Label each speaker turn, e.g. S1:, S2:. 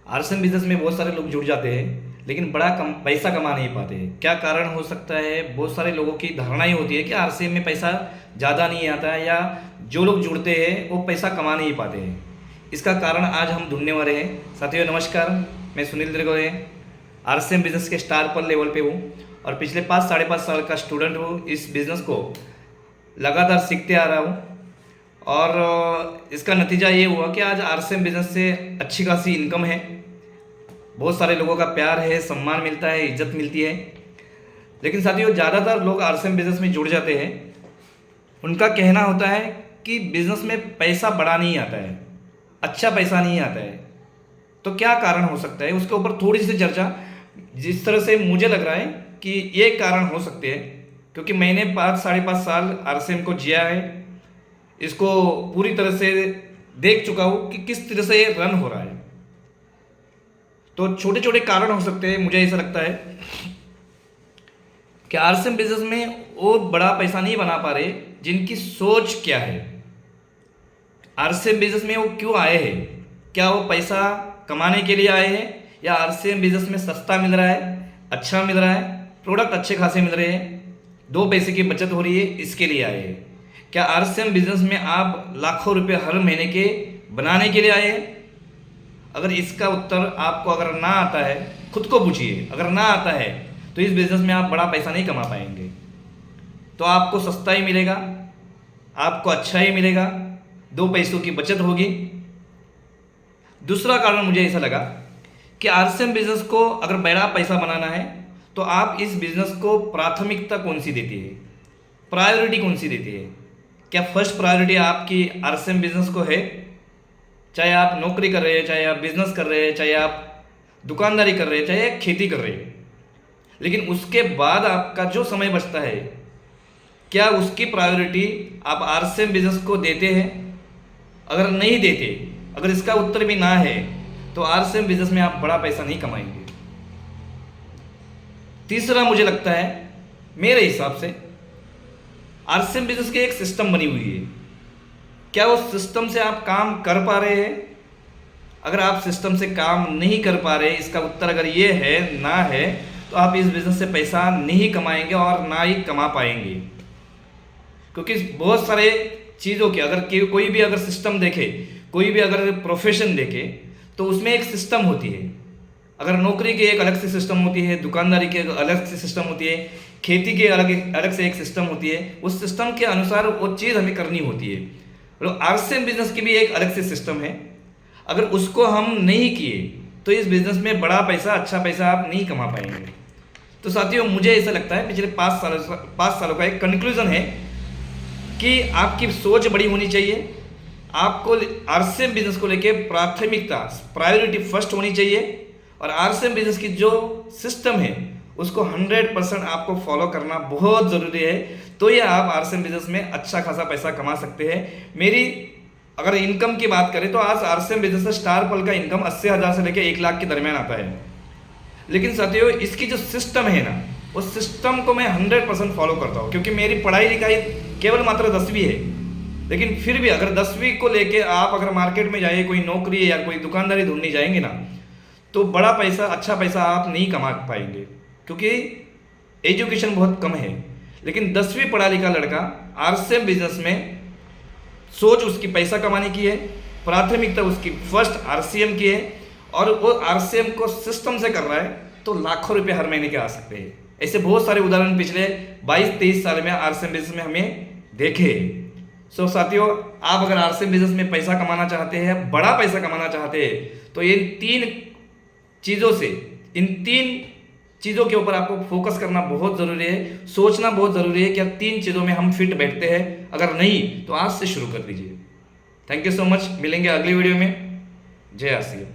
S1: RCM business में बहुत सारे लोग जुड़ जाते हैं लेकिन बड़ा कम पैसा कमा नहीं पाते हैं। क्या कारण हो सकता है? बहुत सारे लोगों की धारणा ही होती है कि आरसीएम में पैसा ज़्यादा नहीं आता है, या जो लोग जुड़ते हैं वो पैसा कमा नहीं पाते हैं। इसका कारण आज हम ढूंढने वाले हैं। साथियों नमस्कार, मैं सुनील द्रिगोरे आरसीएम बिजनेस के स्टार पर लेवल पे हूँ और पिछले 5-5.5 साल का स्टूडेंट हूँ। इस बिज़नेस को लगातार सीखते आ रहा हूँ और इसका नतीजा ये हुआ कि आज आरसीएम बिजनेस से अच्छी खासी इनकम है, बहुत सारे लोगों का प्यार है, सम्मान मिलता है, इज्जत मिलती है। लेकिन साथियों ज़्यादातर लोग आरसीएम बिजनेस में जुड़ जाते हैं। उनका कहना होता है कि बिजनेस में पैसा बड़ा नहीं आता है, अच्छा पैसा नहीं आता है। तो क्या कारण हो सकता है, उसके ऊपर थोड़ी सी चर्चा, जिस तरह से मुझे लग रहा है कि ये कारण हो सकते हैं, क्योंकि मैंने 5-5.5 साल आरसीएम को जिया है, इसको पूरी तरह से देख चुका हूँ कि किस तरह से ये रन हो रहा है। तो छोटे छोटे कारण हो सकते हैं। मुझे ऐसा लगता है कि आरसीएम बिजनेस में वो बड़ा पैसा नहीं बना पा रहे जिनकी सोच क्या है। आरसीएम बिजनेस में वो क्यों आए हैं? क्या वो पैसा कमाने के लिए आए हैं, या आरसीएम बिजनेस में सस्ता मिल रहा है, अच्छा मिल रहा है, प्रोडक्ट अच्छे खासे मिल रहे हैं, 2 पैसे की बचत हो रही है, इसके लिए आए हैं? क्या आरसीएम बिजनेस में आप लाखों रुपए हर महीने के बनाने के लिए आए हैं? अगर इसका उत्तर आपको अगर ना आता है, खुद को पूछिए, अगर ना आता है तो इस बिजनेस में आप बड़ा पैसा नहीं कमा पाएंगे। तो आपको सस्ता ही मिलेगा, आपको अच्छा ही मिलेगा, 2 पैसों की बचत होगी। दूसरा कारण मुझे ऐसा लगा कि आरसीएम बिजनेस को अगर बड़ा पैसा बनाना है तो आप इस बिजनेस को प्राथमिकता कौन सी देती है, प्रायोरिटी कौन सी देती है? क्या फर्स्ट प्रायोरिटी आपकी आरसीएम बिजनेस को है? चाहे आप नौकरी कर रहे हैं, चाहे आप बिजनेस कर रहे हैं, चाहे आप दुकानदारी कर रहे हैं, चाहे खेती कर रहे हैं, लेकिन उसके बाद आपका जो समय बचता है, क्या उसकी प्रायोरिटी आप आरसीएम बिजनेस को देते हैं? अगर नहीं देते, अगर इसका उत्तर भी ना है, तो आरसीएम बिजनेस में आप बड़ा पैसा नहीं कमाएंगे। तीसरा मुझे लगता है, मेरे हिसाब से आरसीएम बिजनेस की एक सिस्टम बनी हुई है। क्या उस सिस्टम से आप काम कर पा रहे हैं? अगर आप सिस्टम से काम नहीं कर पा रहे, इसका उत्तर अगर ये है, ना है, तो आप इस बिजनेस से पैसा नहीं कमाएंगे और ना ही कमा पाएंगे। क्योंकि बहुत सारे चीज़ों के अगर कोई भी अगर सिस्टम देखे, कोई भी अगर प्रोफेशन देखे, तो उसमें एक सिस्टम होती है। अगर नौकरी की एक अलग से सिस्टम होती है, दुकानदारी की एक अलग से सिस्टम होती है, खेती के अलग से एक सिस्टम होती है। उस सिस्टम के अनुसार वो चीज़ हमें करनी होती है। और आरसीएम बिजनेस की भी एक अलग से सिस्टम है। अगर उसको हम नहीं किए तो इस बिजनेस में बड़ा पैसा, अच्छा पैसा आप नहीं कमा पाएंगे। तो साथियों मुझे ऐसा लगता है, पिछले 5 सालों का एक कंक्लूजन है कि आपकी सोच बड़ी होनी चाहिए। आपको आरसीएम बिजनेस को लेके प्राथमिकता, प्रायोरिटी फर्स्ट होनी चाहिए, और आरसीएम बिजनेस की जो सिस्टम है उसको 100% आपको फॉलो करना बहुत ज़रूरी है। तो ये आप आरसीएम बिजनेस में अच्छा खासा पैसा कमा सकते हैं। मेरी अगर इनकम की बात करें तो आज आरसीएम बिजनेस से स्टार पल का इनकम 80,000 से लेकर 1 लाख के दरमियान आता है। लेकिन साथियों इसकी जो सिस्टम है ना, उस सिस्टम को मैं 100% फॉलो करता हूँ, क्योंकि मेरी पढ़ाई लिखाई केवल मात्र 10वीं है। लेकिन फिर भी अगर 10वीं को लेके आप अगर मार्केट में जाइए, कोई नौकरी या कोई दुकानदारी ढूंढने जाएंगे ना, तो बड़ा पैसा, अच्छा पैसा आप नहीं कमा पाएंगे, क्योंकि एजुकेशन बहुत कम है। लेकिन 10वीं पढ़ा लिखा लड़का आरसीएम बिजनेस में सोच उसकी पैसा कमाने की है, प्राथमिकता उसकी फर्स्ट आरसीएम की है, और वो आरसीएम को सिस्टम से कर रहा है, तो लाखों रुपए हर महीने के आ सकते हैं। ऐसे बहुत सारे उदाहरण पिछले 22-23 साल में आरसीएम बिजनेस में हमें देखे। सो साथियों, आप अगर आरसीएम बिजनेस में पैसा कमाना चाहते हैं, बड़ा पैसा कमाना चाहते हैं, तो इन 3 चीज़ों के ऊपर आपको फोकस करना बहुत ज़रूरी है, सोचना बहुत ज़रूरी है कि अब 3 चीज़ों में हम फिट बैठते हैं। अगर नहीं तो आज से शुरू कर दीजिए। Thank you so much. मिलेंगे अगली वीडियो में। जय आसिया।